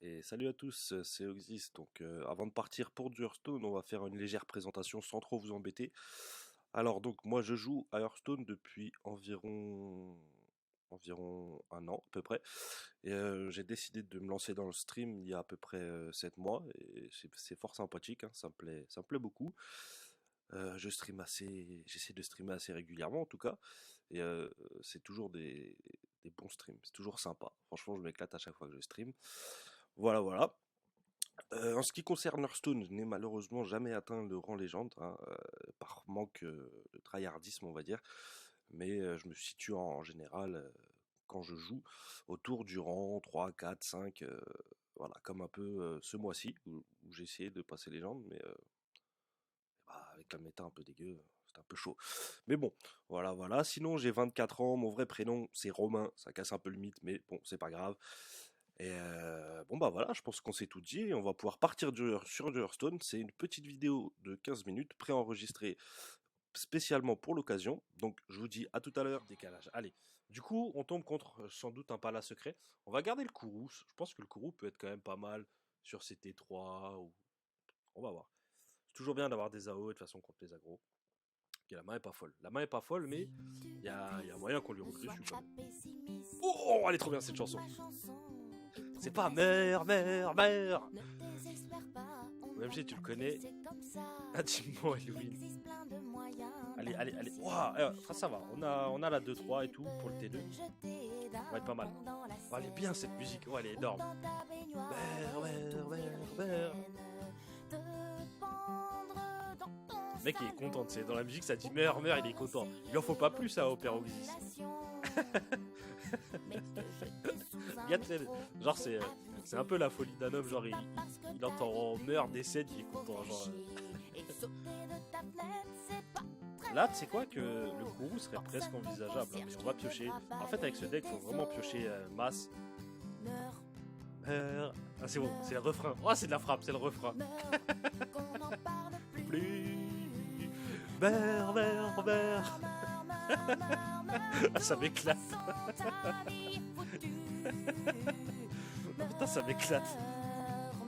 Et salut à tous, c'est Oxys. Donc, avant de partir pour du Hearthstone, on va faire une légère présentation sans trop vous embêter. Alors, donc, moi, je joue à Hearthstone depuis environ un an à peu près. Et j'ai décidé de me lancer dans le stream il y a à peu près 7 mois. Et c'est fort sympathique, hein, ça me plaît beaucoup. J'essaie de streamer assez régulièrement en tout cas. Et c'est toujours des bons streams, c'est toujours sympa. Franchement, je m'éclate à chaque fois que je stream. Voilà, voilà. En ce qui concerne Hearthstone, je n'ai malheureusement jamais atteint le rang légende, hein, par manque de tryhardisme, on va dire. Mais je me situe en général, quand je joue, autour du rang 3, 4, 5, voilà, comme un peu ce mois-ci, où j'ai essayé de passer légende, mais bah, avec la méta un peu dégueu, c'était un peu chaud. Mais bon, voilà, voilà. Sinon, j'ai 24 ans, mon vrai prénom, c'est Romain, ça casse un peu le mythe, mais bon, c'est pas grave. Et bon bah voilà, je pense qu'on s'est tout dit et on va pouvoir partir sur du Hearthstone. C'est une petite vidéo de 15 minutes préenregistrée spécialement pour l'occasion. Donc je vous dis à tout à l'heure, décalage. Allez, du coup on tombe contre sans doute un palace secret. On va garder le Kourou. Je pense que le Kourou peut être quand même pas mal sur ces T3 ou... On va voir. C'est toujours bien d'avoir des AO de toute façon contre les agros. Ok, la main est pas folle. La main est pas folle, mais il y a moyen qu'on lui roule dessus quand même. Oh, elle est trop bien cette chanson. C'est pas meurs, meurs, meurs. Même si tu le connais. Intimement Halloween. Allez, allez, allez. Wow, ça va. On a la 2-3 et tout pour le T2. Ça va être pas mal. Oh, elle est bien cette musique. Oh, elle est énorme. Meurs, meurs, meurs, meurs. Le mec il est content, tu sais. Dans la musique ça dit meurs, meurs, il est content. Il en faut pas plus à Opéra Oxys. Genre c'est un peu la folie d'un homme, genre il entend meurt, décède, il est content, genre. Là, tu sais quoi, que le Kourou serait presque envisageable, hein, mais on va piocher. En fait, avec ce deck, faut vraiment piocher masse. Ah, c'est bon, c'est le refrain. Oh, c'est de la frappe, c'est le refrain. Plus. Meurs, meurs, meurs. Ah, ça m'éclate. Oh, putain, ça m'éclate.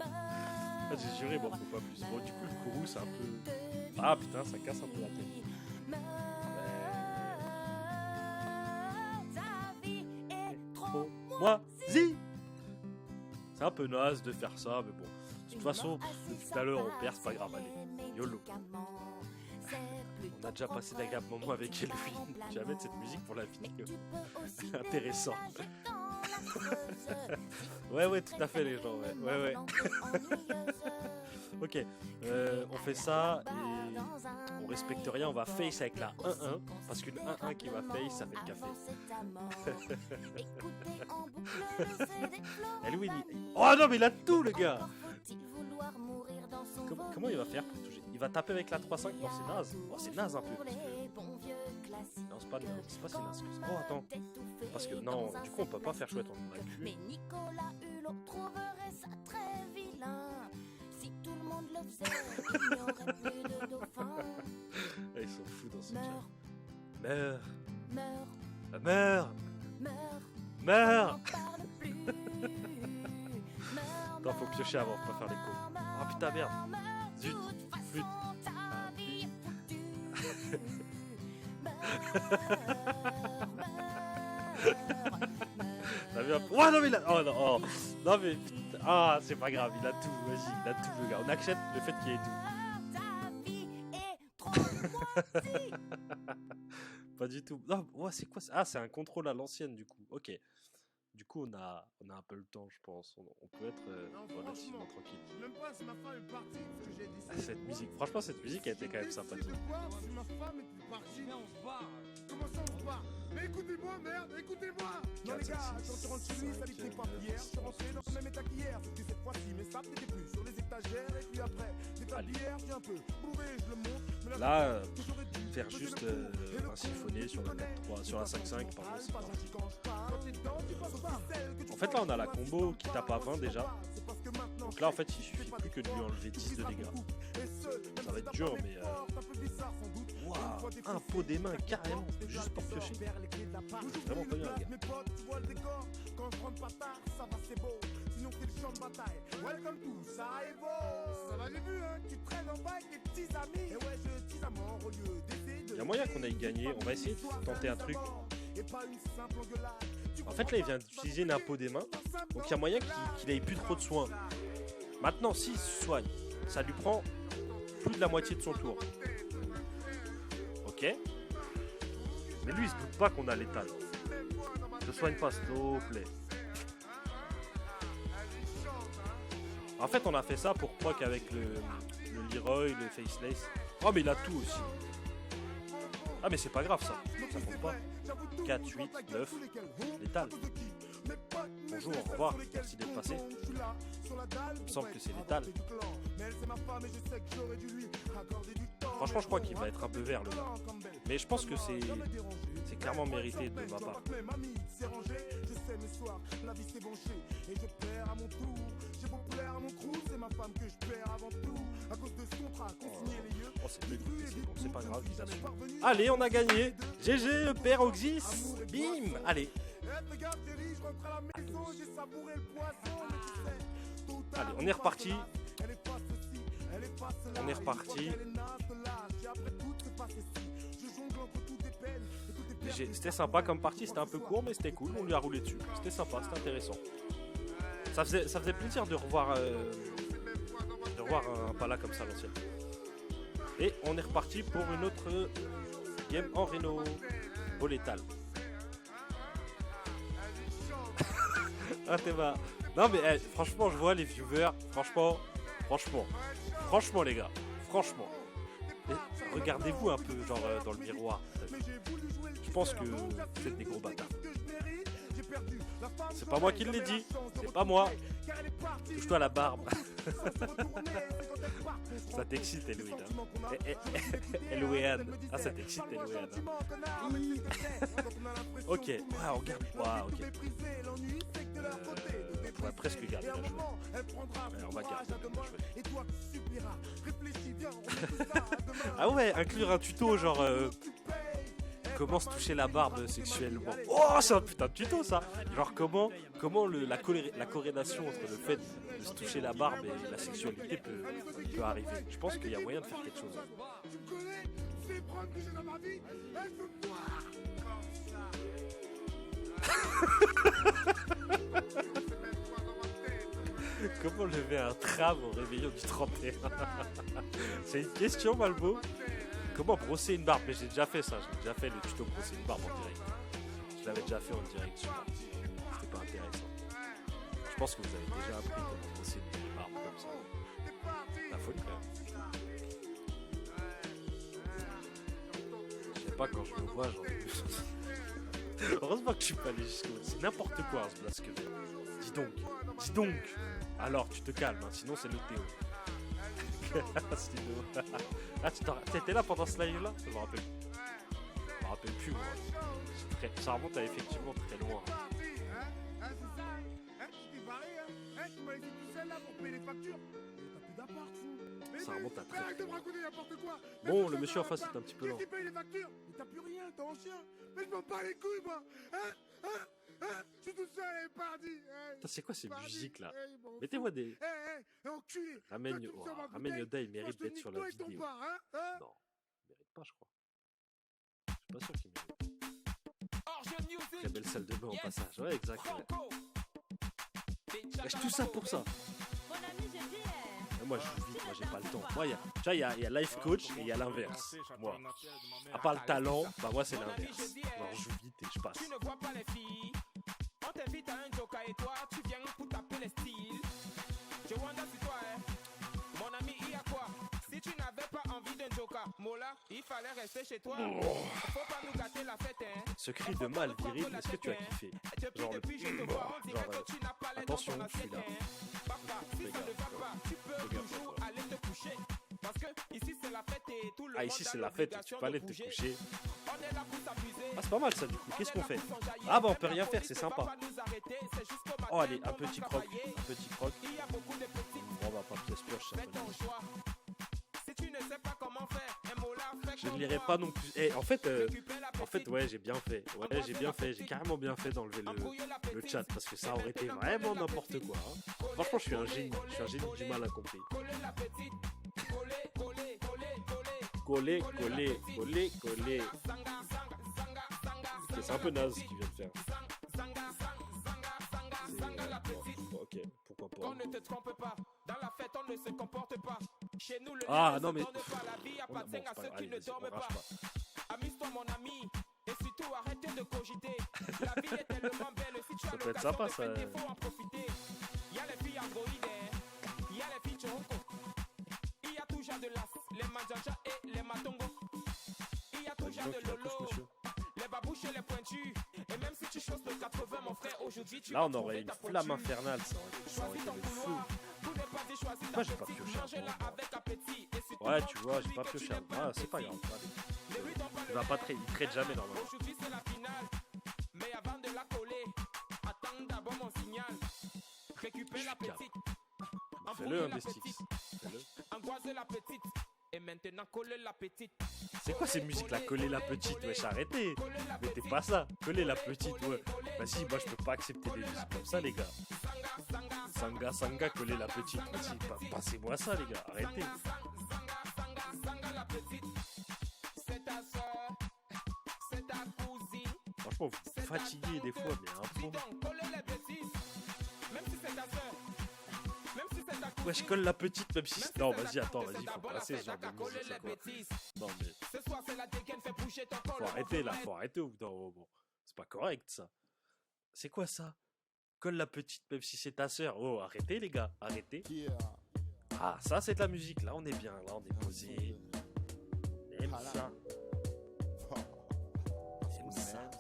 Ah, j'ai juré, bon, faut pas plus. Bon, du coup, le Kourou, c'est un peu. Ah, putain, ça casse un peu la tête. Moisi. C'est un peu naze de faire ça, mais bon. De toute façon, depuis tout à l'heure, on perd, c'est pas grave, allez. YOLO. On a déjà passé d'agréables moments avec Elvin. Tu vas mettre cette musique pour la vidéo. Intéressant. Ouais, tout à fait, les gens, ouais. Ok, on fait ça et on respecte rien, on va face avec la 1-1, parce qu'une 1-1 qui va face, ça fait le café. Elwin, oh non mais il a tout le gars. Comment il va faire pour toucher? Il va taper avec la 3-5? Non c'est naze. Oh c'est naze un peu. Non c'est pas si naze que ça. Oh attends. Parce que non, du coup on peut pas faire chouette, on aurait pu. Mais Nicolas Hulot trouverait ça très vilain. Si tout le monde le faisait, il n'y aurait plus de dauphins. Ils sont fous dans ce jeu. Meurs. Meurs. Meurs. Meurs. Meurs. Parle plus. Attends, faut piocher avant, faut pas faire les cons. Oh putain, merde. Zut. Flûte. T'as vu un peu... Ouais, non, mais il a... Oh non, oh. Non, mais putain. Ah, c'est pas grave, il a tout, vas-y, il a tout, le gars. On accepte le fait qu'il ait tout. Pas du tout. Non, ouais, c'est quoi ça? Ah, c'est un contrôle à l'ancienne, du coup. Ok. Du coup, on a un peu le temps, je pense. On peut être relativement tranquille. Même pas si ma femme est partie, ce que j'ai dit. Ah, cette musique, franchement, cette musique a été quand même sympathique. Si ma femme est partie, on se barre. Comment ça, on se barre? Mais écoutez-moi, merde, écoutez-moi. Non, les gars, quand tu rentres chez lui, ça lui fait pas hier. Je suis rentré dans le même état qu'hier. C'était cette fois-ci, mais ça n'était plus sur les étagères. Et puis après, l'état d'hier, j'ai un peu bourré, je le montre. Là, faire juste un siphonné sur la 4-3, sur la 5-5, pardon, c'est parti. En fait, là, on a la combo qui tape à 20 déjà. Donc là, en fait, il suffit plus que de lui enlever 10 de dégâts. Ça va être dur, mais... Waouh, un pot des mains, carrément, juste pour piocher. Vraiment pas bien, les gars. bataille. Ouais, comme tout, ça évolue. Ça va, j'ai vu, hein, tu traînes en bas avec tes petits amis. Et ouais, je tise à mort au lieu d'essayer de... Il y a moyen qu'on aille gagner. On va essayer de tenter un truc. En fait, là, il vient d'utiliser une impôt des mains. Donc, il y a moyen qu'il ait plus trop de soins. Maintenant, s'il se soigne, ça lui prend plus de la moitié de son tour. Ok. Mais lui, il se doute pas qu'on a l'étal. Ne soigne pas, s'il te plaît. En fait, on a fait ça pour proc avec le Leroy, le Faceless. Oh, mais il a tout aussi. Ah, mais c'est pas grave, ça. Ça compte pas. 4, 8, 9. Létal. Bonjour, au revoir. Merci d'être passé. Il me semble que c'est létal. Franchement, je crois qu'il va être un peu vert, le gars. Mais je pense que c'est clairement mérité de ma part. Oh, c'est bon, c'est pas grave, ils assument. Allez, on a gagné. GG, père Oxys. Bim. Allez. Allez, on est reparti. On est reparti. C'était sympa comme partie, c'était un peu court, mais c'était cool. On lui a roulé dessus. C'était sympa, c'était intéressant. Ça faisait plaisir de revoir un pala comme ça à l'ancienne. Et on est reparti pour une autre game en Reno. Au létal. Ah, t'es bas. Non mais franchement, je vois les viewers. Franchement les gars. Franchement. Et regardez-vous un peu genre dans le miroir. Je pense que vous êtes des gros bâtards. C'est pas moi qui l'ai dit. C'est pas moi. Touche-toi la barbe. Ça t'excite, Elouine. Elouine. Ah, ça t'excite, Elouine. Ok. Ouais, on regarde. Ouais, ok. On va presque garder la jouette. Ouais, on va garder la jouette. Ah ouais, inclure un tuto genre... comment se toucher la barbe sexuellement. Oh, c'est un putain de tuto ça. Genre comment la corrélation entre le fait de se toucher la barbe et la sexualité peut arriver. Je pense qu'il y a moyen de faire quelque chose. Comment lever un tram au réveillon du 31? C'est une question, Malbo. Comment brosser une barbe? Mais j'ai déjà fait ça, j'ai déjà fait le tuto brosser une barbe en direct. Je l'avais déjà fait en direct sur moi. C'était pas intéressant. Je pense que vous avez déjà appris comment brosser une barbe comme ça. La folie quand même. Je sais pas, quand je me vois, j'en ai plus. Heureusement que je suis pas allé jusqu'au bout. C'est n'importe quoi ce blast que j'ai. Dis donc. Alors tu te calmes, hein, sinon c'est le Théo. Ah, t'étais là pendant ce live là? Je me rappelle plus moi. Ça remonte à effectivement très loin. Ça remonte à très loin. Bon, le monsieur en face est un petit peu lent. T'as plus rien, t'es ancien. Mais je m'en bats les couilles moi. Je suis tout seul et pardi. C'est quoi ces musiques là? Mettez-moi des... Ramène Yoda, il mérite d'être sur la vidéo. Non, il mérite pas, je crois. Je suis pas sûr qu'il mérite. Très belle salle de bain en passage. Ouais, exact. Lâche tout ça pour ça. Moi je joue vite, moi j'ai pas le temps. Moi il y a life coach et il y a l'inverse. Moi, à part le talent, bah moi c'est l'inverse. Genre je joue vite et je passe. On t'invite à un joker et toi tu viens pour taper les styles. Je wonder si toi mon ami il y a quoi? Si tu n'avais pas envie d'un joker, Mola, il fallait rester chez toi. Faut pas nous gâter la fête hein. Ce cri de mal viril, est-ce que tu as kiffé? Genre attention, je suis là. Si ça ne va pas, tu peux toujours aller te coucher. Parce que ici c'est la fête et tout le monde. Ah, ici c'est la fête et tu peux aller te coucher. On est là pour s'amuser. Ah, c'est pas mal ça du coup. Qu'est-ce qu'on fait? Ah, bah on peut rien faire, c'est sympa. Oh, allez, un petit croc. Un petit croc. On va pas pièce pioche, ça. Je ne lirai pas non plus. En fait, fait, ouais, j'ai bien fait. Ouais, j'ai bien fait. J'ai carrément bien fait d'enlever le chat parce que ça aurait été vraiment n'importe quoi. Hein. Franchement, je suis un génie. Je suis un génie du mal incompris. Coller. Ok, c'est un peu naze ce qu'il vient de faire. Ok, pourquoi pas. On ne te trompe pas, dans la fête on ne se comporte pas. Chez nous le Ah, lait non, ne mais- se donne pas, la vie appartient à ceux qui ne dorment pas. pas. Amuse-toi mon ami, et surtout arrête de cogiter. La vie est tellement belle, si tu as Ça peut être l'occasion sympa, de ça. fêter, faut en profiter. Il y a les filles androïdes, il y a les filles choronco. Il y a toujours de l'as, les manjaja et les matongos. Il y a toujours de lolo, les babouches et les pointus. Et même si tu choses de 80, mon frère, aujourd'hui tu Là, vas on aurait trouver une ta flamme pointue. infernale, ça aurait Choisis été ton le feu. couloir, tout n'est pas dit, choisis Pourquoi ta j'ai pas petite, pioché mange-la avant? avec appétit. Et si Ouais, tout tu le vois, monde j'ai dit pas que tu pioché n'aimes avant. Ah, le c'est pas petit, grave. Allez. les rues n'ont pas Il le va pas lait. il traite jamais normalement. Aujourd'hui c'est la finale, mais avant de la coller, attends d'abord mon signal. Récupère la calme. petite, Fais-le, embrouille un la des petite, sticks. Fais-le. angoisse la petite, et maintenant coller la petite. C'est quoi ces musiques là? Coller la petite, wesh, arrêtez! Mettez pas ça! Coller la petite, ouais! Vas-y, moi je peux pas accepter des musiques comme ça, les gars! Sanga, coller la petite, vas-y, passez-moi ça, les gars, arrêtez! Sanga la petite, c'est ta soeur, c'est ta cousine. Franchement, vous me fatiguez des fois, mais un Dis peu. donc, coller les bêtises, même si c'est ta soeur, même si c'est ta cousine. Ouais, je colle la petite, même si. Même si Non, c'est vas-y, ta attends, tante, vas-y, c'est faut d'abord passer la ce genre fête de à coller musique, les c'est quoi? bêtises. Non, mais Ce soir c'est la dégaine, fait bouger ton corps. faut arrêter là, faut arrêter au bout d'un moment. C'est pas correct ça. C'est quoi ça? Colle la petite, même si c'est ta sœur. Oh, arrêtez, les gars, arrêtez. Ah, ça, c'est de la musique. Là, on est bien, là, on est posé. Même ça. J'aime ça.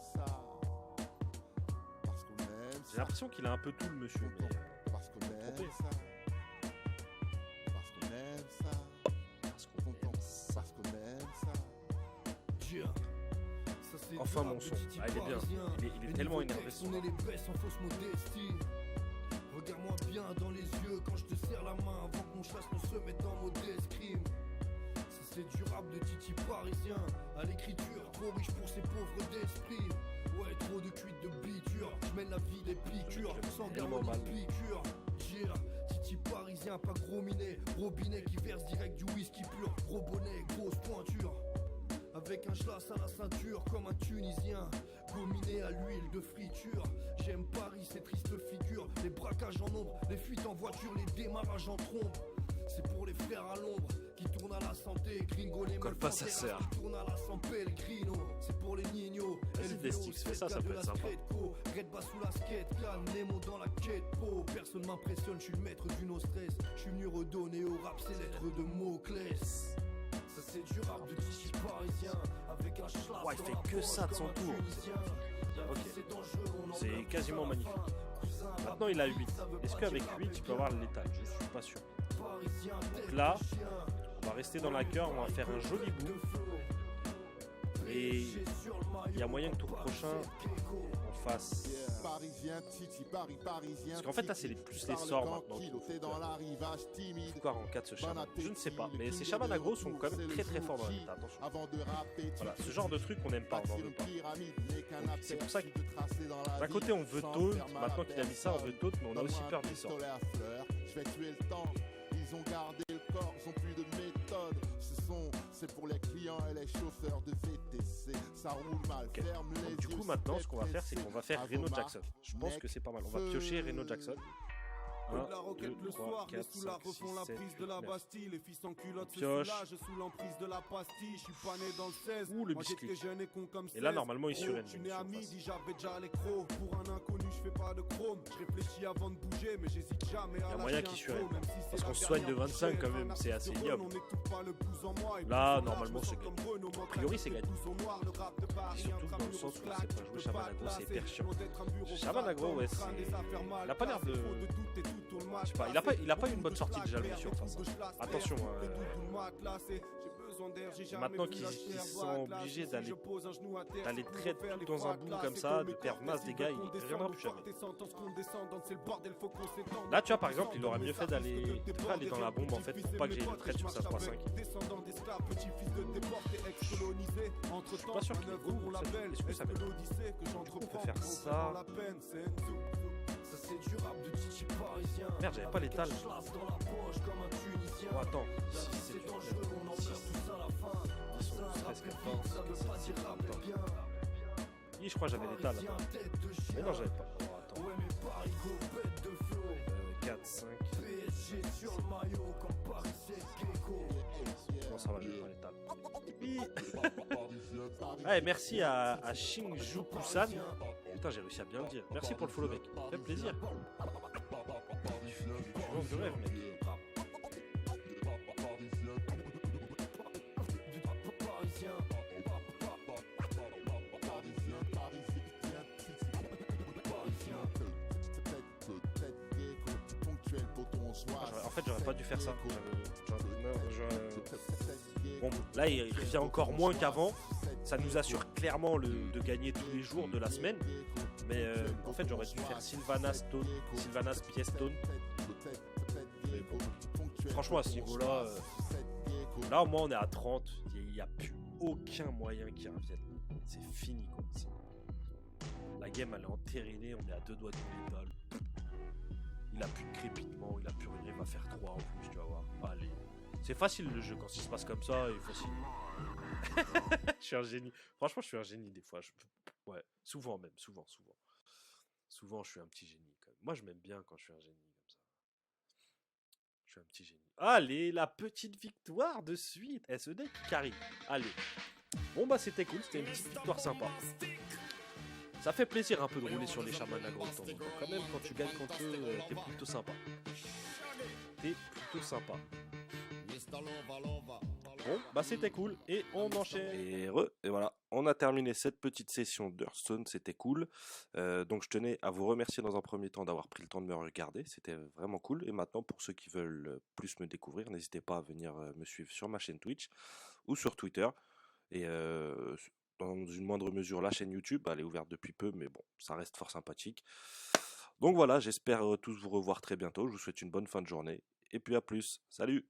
J'ai l'impression qu'il a un peu tout, le monsieur, mais. Parce qu'on aime trompé. ça. Parce qu'on aime ça. Parce qu'on aime ça. Parce qu'on aime ça. Enfin, mon son. Ah, il est bien. Il est tellement énervé, ce On son. est les baisses en fausse modestie. Regarde-moi bien dans les yeux quand je te serre la main avant que mon chasse ne se mette en mode escrime. Ça c'est du rap de Titi parisien. À l'écriture, trop riche pour ces pauvres d'esprit. Ouais, trop de cuites de biture. Je mène la vie des piqûres. Sans tellement garde mal. ni piqûre. Yeah. Titi parisien, pas gros minet. Robinet qui verse direct du whisky pur. Gros bonnet, grosse pointure. Avec un schlass à la ceinture comme un Tunisien. Gominé à l'huile de friture. J'aime Paris, ces tristes figures. Les braquages en ombre, les fuites en voiture, les démarrages en trombe. C'est pour les frères à l'ombre qui tournent à la santé. Gringo les Colle pas sa sœur. qui tournent à la San Pellegrino. C'est pour les niños. Vas-y, des sticks, fais ça, ça peut être sympa. Red bas sous la skate, calme, Nemo dans la quête po. Personne m'impressionne, je suis le maître du no stress. Je suis venu redonner au rap ses lettres de mots-clés. Ça c'est du rap de Titi parisien. Avec un schlass Ouais, il dans fait la que poche ça de son comme un tour. Tunisien. Ok. C'est dangereux, on en C'est meurt quasiment à la magnifique. fin. Cousin, Maintenant, il a 8. ça veut Est-ce pas qu'avec dire 8, il peut avoir l'étal? Je suis pas sûr. parisien, Donc là, on va rester dans la cœur, on va faire un joli bout. Et il y a moyen que tour prochain, on fasse. Parisien, Titi, Paris, parisien. Parce qu'en fait, là, c'est plus les sorts maintenant qu'il faut dans faire. l'arrivage timide. Quoi en 4 ce chaman? Je ne sais pas, mais ces chamans agro sont quand même très très forts dans l'état, attention. Avant de rapper, Voilà, ce genre de truc on n'aime pas, on n'en veut pas. C'est pour ça que d'un côté on veut taunt, maintenant qu'il a mis ça on veut taunt, mais on a aussi peur des sorts. Je vais tuer le temps. Ils ont gardé le corps, ils ont plus de méthode. C'est pour les clients et les chauffeurs de VTC. Ça roule mal, Ok. ferme les Donc, du yeux, coup maintenant c'est ce qu'on va faire c'est pressé. qu'on va faire À Reno vos Jackson. Je pense que c'est pas mal. On va piocher Reno Jackson. De 1, la roquette 2, le 3, soir, les 4, soulards 5, 6, refont la 7, prise de la 8, 9. Bastille. Les filles sans culottes se Pioche. soulagent sous l'emprise de la pastille. Je suis pas né dans le 16. Ouh, le Moi j'étais biscuit. jeune et con comme 16. Et là normalement il Gros, surrend. je suis né à midi, j'avais déjà les crocs. Pour un inconnu, je fais pas de chrome. Je réfléchis avant de bouger, mais j'hésite jamais à Il y a moyen lâcher qu'il un surrende. croc, même si c'est Parce la qu'on se soigne de dernière 25 quand bouchée. même, c'est assez On ignoble. n'étouffe pas le pouce en moi. Et Là, plus normalement, je me c'est sens gagné. comme Renaud, A priori, c'est gagné. tous au noir, le rap de Paris, Surtout dans le intramuros sens où on claque, sait pas je jouer peux Shaman pas Agro, c'est classer. hyper chiant. Loin d'être un bureau Shaman Agro, ouais, crâne, des affaires mal il a pas l'air de. placées, faut tout et tout tourne mal Je sais pas, il a pas eu une bonne sortie déjà le monsieur en face. Attention, Maintenant qu'ils sont obligés d'aller trade tout dans un boom comme ça, de perdre masse des gars, il rien plus jamais. Là, tu vois, par exemple, il aurait mieux fait d'aller dans la bombe en fait pour pas que j'ai le trade sur sa 3-5. Je suis pas sûr qu'il est beau. Est-ce que ça m'aide? On peut faire ça. Merde, j'avais pas l'étal. Oh, attends. 6, 7, 8, 9, 6. Ils sont 13, 14, 17, 18. Oui, je crois que j'avais l'étal. Mais non, j'avais pas. Oh, attends. 4, 5. Non, ça va, j'avais pas l'étal. Oui. Allez, merci à Shinjuku-san. Putain, j'ai réussi à bien le dire. Merci pour le follow, mec. Ça fait plaisir. Je rêve, mec. En fait, j'aurais pas dû faire ça. Bon, là, il revient encore moins qu'avant. Ça nous assure clairement de gagner tous les jours de la semaine. Mais en fait, j'aurais dû faire Sylvanas pièce Stone. Mais bon, franchement, à ce niveau-là, là au moins on est à 30. Il n'y a plus aucun moyen qu'il revienne. C'est fini, quoi. La game, elle est entérinée. On est à 2 doigts de l'étal. Il a plus de crépitement, il a plus rien. Il va faire 3 en plus, tu vas voir. Allez. C'est facile le jeu quand il se passe comme ça. Il est facile. Je suis un génie. Franchement, je suis un génie des fois. Ouais, souvent même, souvent. Souvent, je suis un petit génie quand même. Moi, je m'aime bien quand je suis un génie comme ça. Je suis un petit génie. Allez, la petite victoire de suite. SED qui carry. Allez. Bon, bah, c'était cool. C'était une petite victoire sympa. Ça fait plaisir un peu de rouler sur les chamans agro de temps en temps. Quand même, quand tu gagnes contre eux, t'es plutôt sympa. Bon, bah c'était cool et on enchaîne. Et voilà, on a terminé cette petite session d'Hearthstone, c'était cool. Donc je tenais à vous remercier dans un premier temps d'avoir pris le temps de me regarder, c'était vraiment cool. Et maintenant, pour ceux qui veulent plus me découvrir, n'hésitez pas à venir me suivre sur ma chaîne Twitch ou sur Twitter. Et dans une moindre mesure, la chaîne YouTube, elle est ouverte depuis peu, mais bon, ça reste fort sympathique. Donc voilà, j'espère tous vous revoir très bientôt. Je vous souhaite une bonne fin de journée. Et puis à plus, salut!